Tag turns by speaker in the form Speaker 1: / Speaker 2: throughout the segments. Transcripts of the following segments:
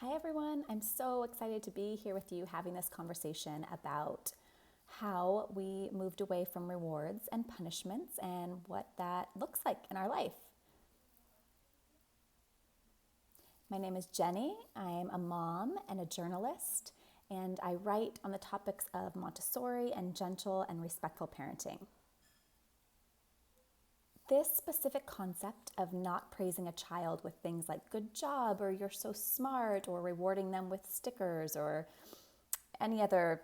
Speaker 1: Hi everyone, I'm so excited to be here with you having this conversation about how we moved away from rewards and punishments and what that looks like in our life. My name is Jenny. I'm a mom and a journalist, and I write on the topics of Montessori and gentle and respectful parenting. This specific concept of not praising a child with things like good job or you're so smart or rewarding them with stickers or any other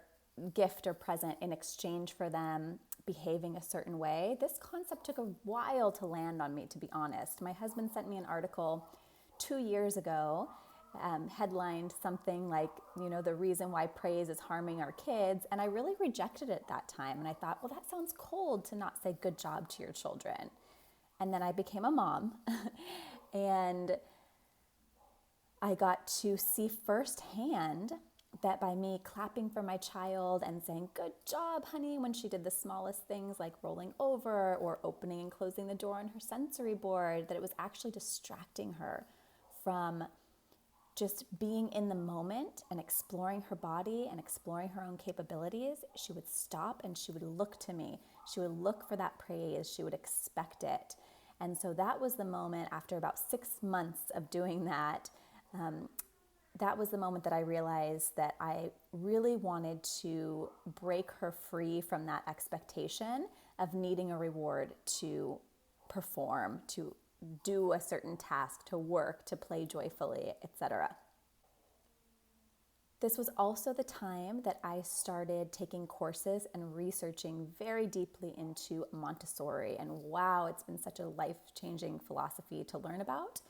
Speaker 1: gift or present in exchange for them behaving a certain way, this concept took a while to land on me, to be honest. My husband sent me an article 2 years ago, headlined something like, the reason why praise is harming our kids. And I really rejected it at that time. And I thought, well, that sounds cold to not say good job to your children. And then I became a mom and I got to see firsthand that by me clapping for my child and saying, good job, honey, when she did the smallest things like rolling over or opening and closing the door on her sensory board, that it was actually distracting her from just being in the moment and exploring her body and exploring her own capabilities. She would stop and she would look to me. She would look for that praise. She would expect it. And so that was the moment after about 6 months of doing that. That was the moment that I realized that I really wanted to break her free from that expectation of needing a reward to perform, to do a certain task, to work, to play joyfully, etc. This was also the time that I started taking courses and researching very deeply into Montessori. And wow, it's been such a life-changing philosophy to learn about.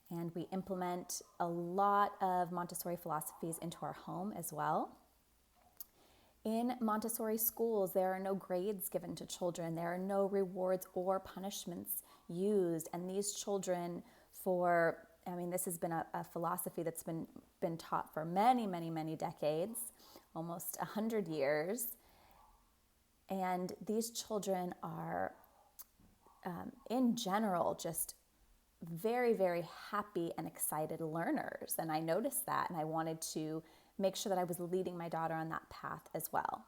Speaker 1: And we implement a lot of Montessori philosophies into our home as well. In Montessori schools, there are no grades given to children. There are no rewards or punishments used. And these children this has been a philosophy that's been taught for many, many, many decades, almost 100 years. And these children are, in general, just very, very happy and excited learners. And I noticed that, and I wanted to make sure that I was leading my daughter on that path as well.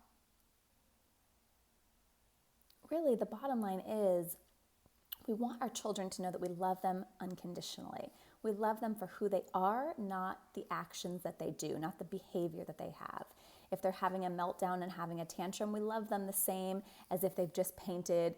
Speaker 1: Really, the bottom line is we want our children to know that we love them unconditionally. We love them for who they are, not the actions that they do, not the behavior that they have. If they're having a meltdown and having a tantrum, we love them the same as if they've just painted,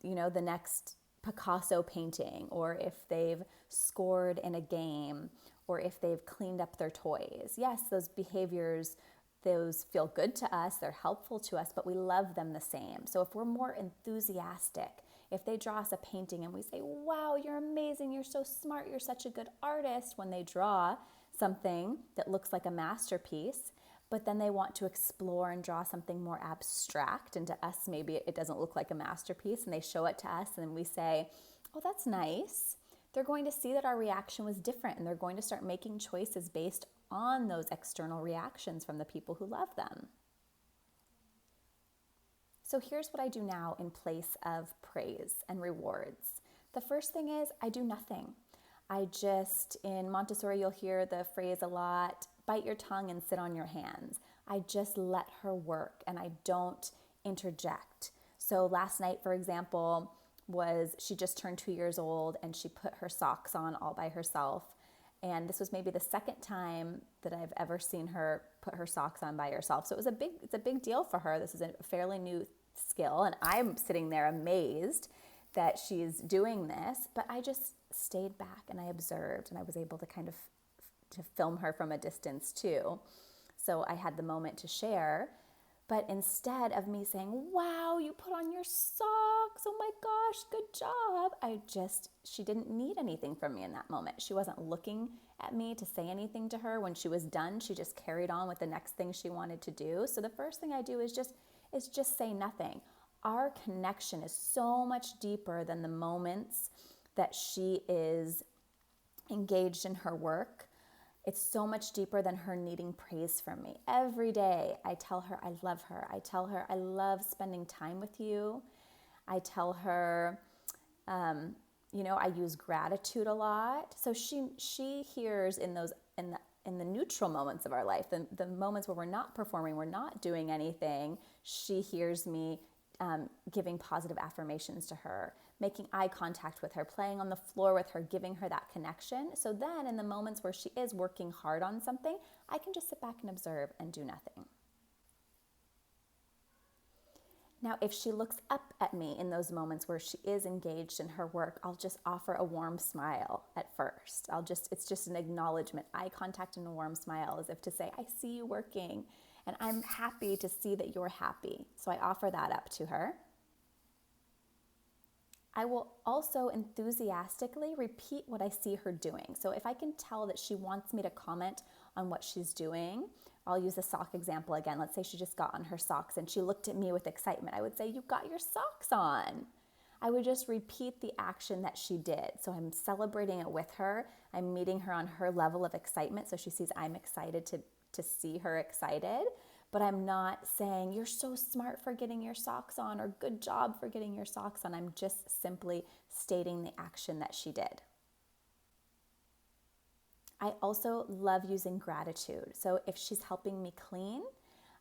Speaker 1: the next Picasso painting, or if they've scored in a game, or if they've cleaned up their toys. Yes, those behaviors, those feel good to us, they're helpful to us, but we love them the same. So if we're more enthusiastic, if they draw us a painting and we say, wow, you're amazing, you're so smart, you're such a good artist, when they draw something that looks like a masterpiece, but then they want to explore and draw something more abstract, and to us maybe it doesn't look like a masterpiece, and they show it to us and we say, oh, that's nice. They're going to see that our reaction was different, and they're going to start making choices based on those external reactions from the people who love them. So here's what I do now in place of praise and rewards. The first thing is I do nothing. In Montessori, you'll hear the phrase a lot, bite your tongue and sit on your hands. I just let her work and I don't interject. So last night, for example, she just turned 2 years old and she put her socks on all by herself. And this was maybe the second time that I've ever seen her put her socks on by herself. So it's a big deal for her. This is a fairly new skill, and I'm sitting there amazed that she's doing this, but I just stayed back and I observed, and I was able to kind of to film her from a distance too. So I had the moment to share. But instead of me saying, wow, you put on your socks, oh my gosh, good job, she didn't need anything from me in that moment. She wasn't looking at me to say anything to her. When she was done, she just carried on with the next thing she wanted to do. So the first thing I do is just say nothing. Our connection is so much deeper than the moments that she is engaged in her work. It's so much deeper than her needing praise from me. Every day I tell her I love her. I tell her I love spending time with you. I tell her I use gratitude a lot. So she hears in the neutral moments of our life, the moments where we're not performing, we're not doing anything, she hears me giving positive affirmations to her, making eye contact with her, playing on the floor with her, giving her that connection. So then in the moments where she is working hard on something, I can just sit back and observe and do nothing. Now, if she looks up at me in those moments where she is engaged in her work, I'll just offer a warm smile at first. It's just an acknowledgement, eye contact and a warm smile, as if to say, I see you working and I'm happy to see that you're happy. So I offer that up to her. I will also enthusiastically repeat what I see her doing. So if I can tell that she wants me to comment on what she's doing, I'll use the sock example again. Let's say she just got on her socks and she looked at me with excitement. I would say, you got your socks on. I would just repeat the action that she did. So I'm celebrating it with her. I'm meeting her on her level of excitement. So she sees I'm excited to see her excited. But I'm not saying, you're so smart for getting your socks on, or good job for getting your socks on. I'm just simply stating the action that she did. I also love using gratitude. So if she's helping me clean,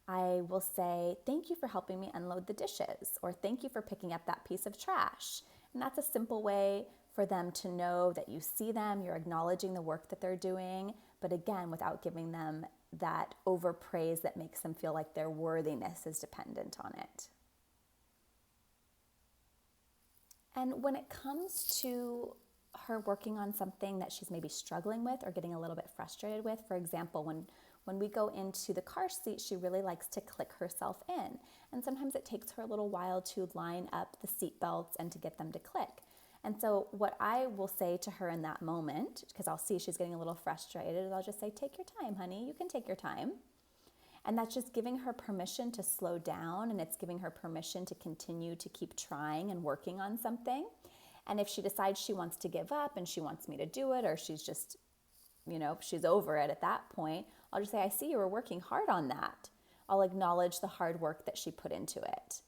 Speaker 1: I will say, thank you for helping me unload the dishes, or thank you for picking up that piece of trash. And that's a simple way for them to know that you see them, you're acknowledging the work that they're doing, but again, without giving them that overpraise that makes them feel like their worthiness is dependent on it. And when it comes to her working on something that she's maybe struggling with or getting a little bit frustrated with, for example, when we go into the car seat, she really likes to click herself in. And sometimes it takes her a little while to line up the seat belts and to get them to click. And so what I will say to her in that moment, because I'll see she's getting a little frustrated, is I'll just say, take your time, honey. You can take your time. And that's just giving her permission to slow down, and it's giving her permission to continue to keep trying and working on something. And if she decides she wants to give up and she wants me to do it, or she's just, she's over it at that point, I'll just say, I see you were working hard on that. I'll acknowledge the hard work that she put into it.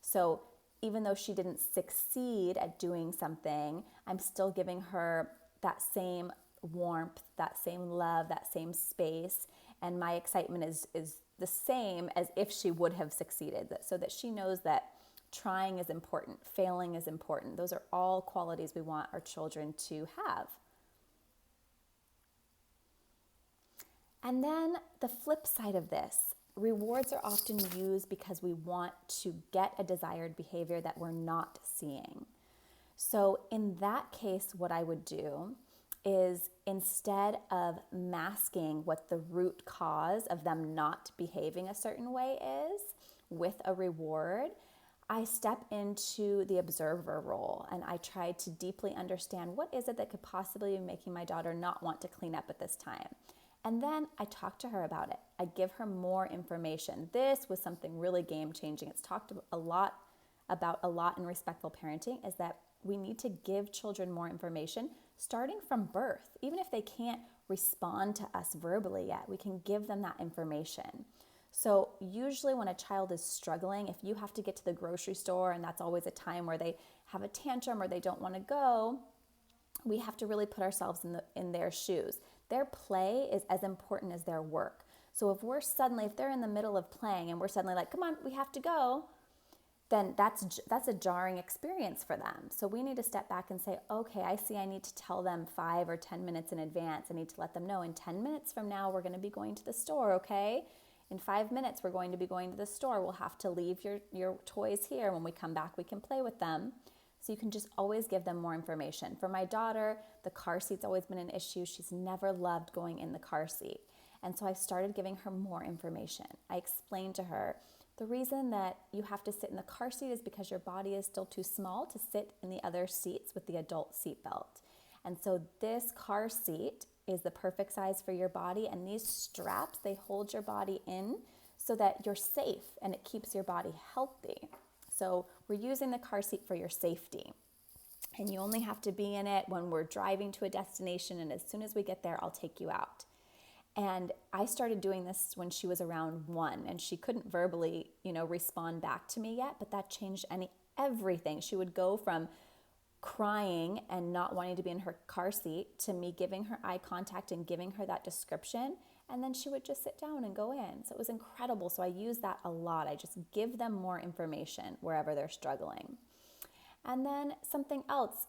Speaker 1: So even though she didn't succeed at doing something, I'm still giving her that same warmth, that same love, that same space. And my excitement is the same as if she would have succeeded, so that she knows that trying is important, failing is important. Those are all qualities we want our children to have. And then the flip side of this, rewards are often used because we want to get a desired behavior that we're not seeing. So in that case, what I would do is, instead of masking what the root cause of them not behaving a certain way is with a reward, I step into the observer role and I try to deeply understand, what is it that could possibly be making my daughter not want to clean up at this time? And then I talk to her about it. I give her more information. This was something really game-changing. It's talked about a lot in Respectful Parenting, is that we need to give children more information starting from birth. Even if they can't respond to us verbally yet, we can give them that information. So usually when a child is struggling, if you have to get to the grocery store and that's always a time where they have a tantrum or they don't want to go, we have to really put ourselves in their shoes. Their play is as important as their work. So if they're in the middle of playing and we're suddenly like, come on, we have to go, then that's a jarring experience for them. So we need to step back and say, okay, I see I need to tell them 5 or 10 minutes in advance. I need to let them know in 10 minutes from now, we're going to be going to the store, okay? In 5 minutes, we're going to be going to the store. We'll have to leave your toys here. When we come back, we can play with them. So you can just always give them more information. For my daughter, the car seat's always been an issue. She's never loved going in the car seat. And so I started giving her more information. I explained to her, the reason that you have to sit in the car seat is because your body is still too small to sit in the other seats with the adult seat belt. And so this car seat is the perfect size for your body, and these straps, they hold your body in so that you're safe and it keeps your body healthy. So we're using the car seat for your safety. And you only have to be in it when we're driving to a destination, and as soon as we get there, I'll take you out. And I started doing this when she was around 1, and she couldn't verbally, respond back to me yet, but that changed everything. She would go from crying and not wanting to be in her car seat to me giving her eye contact and giving her that description. And then she would just sit down and go in. So it was incredible. So I use that a lot. I just give them more information wherever they're struggling. And then something else,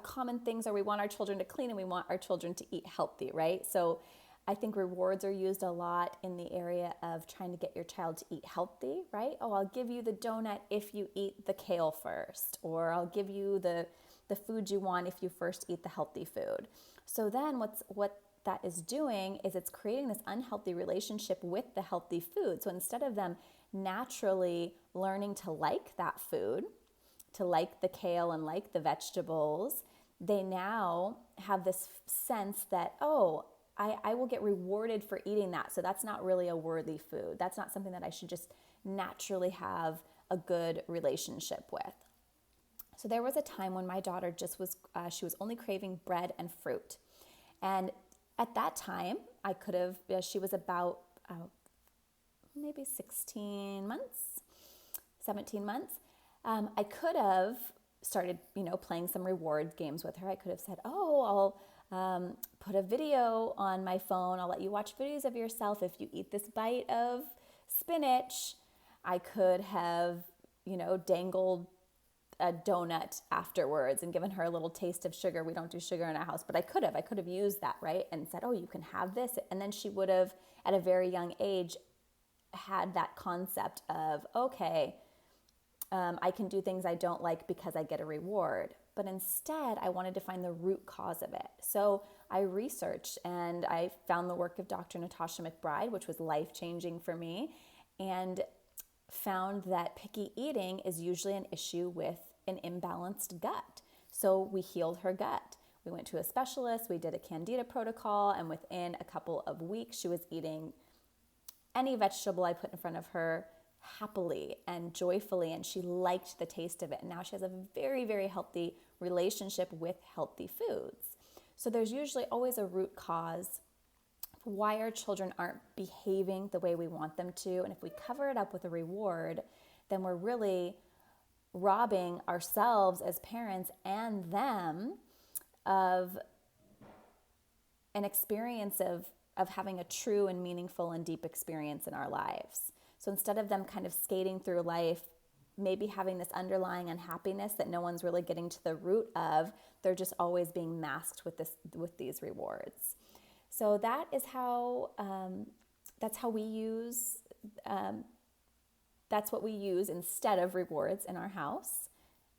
Speaker 1: common things are we want our children to clean and we want our children to eat healthy, right? So I think rewards are used a lot in the area of trying to get your child to eat healthy, right? Oh, I'll give you the donut if you eat the kale first, or I'll give you the food you want if you first eat the healthy food. So then what that is doing is it's creating this unhealthy relationship with the healthy food. So instead of them naturally learning to like that food, to like the kale and like the vegetables, they now have this sense that, oh, I will get rewarded for eating that. So that's not really a worthy food. That's not something that I should just naturally have a good relationship with. So there was a time when my daughter just was, she was only craving bread and fruit. And at that time, I could have, she was about maybe 16 months, 17 months. I could have started, playing some reward games with her. I could have said, oh, I'll put a video on my phone. I'll let you watch videos of yourself if you eat this bite of spinach. I could have, dangled a donut afterwards and given her a little taste of sugar. We don't do sugar in our house, but I could have used that, right? And said, oh, you can have this. And then she would have, at a very young age, had that concept of, okay, I can do things I don't like because I get a reward. But instead, I wanted to find the root cause of it. So I researched and I found the work of Dr. Natasha McBride, which was life-changing for me, and found that picky eating is usually an issue with an imbalanced gut. So we healed her gut. We went to a specialist, we did a Candida protocol, and within a couple of weeks, she was eating any vegetable I put in front of her happily and joyfully, and she liked the taste of it. And now she has a very, very healthy relationship with healthy foods. So there's usually always a root cause of why our children aren't behaving the way we want them to. And if we cover it up with a reward, then we're really robbing ourselves as parents and them of an experience of having a true and meaningful and deep experience in our lives. So instead of them kind of skating through life, maybe having this underlying unhappiness that no one's really getting to the root of, they're just always being masked with these rewards. So that is how, that's how we use, that's what we use instead of rewards in our house.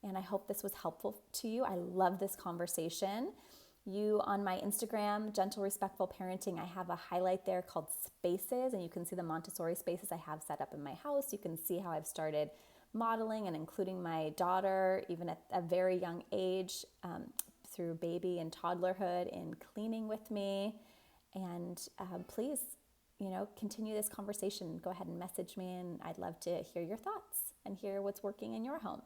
Speaker 1: And I hope this was helpful to you. I love this conversation. On my Instagram, Gentle Respectful Parenting, I have a highlight there called Spaces, and you can see the Montessori spaces I have set up in my house. You can see how I've started modeling and including my daughter, even at a very young age, through baby and toddlerhood, in cleaning with me. And please, continue this conversation. Go ahead and message me, and I'd love to hear your thoughts and hear what's working in your home.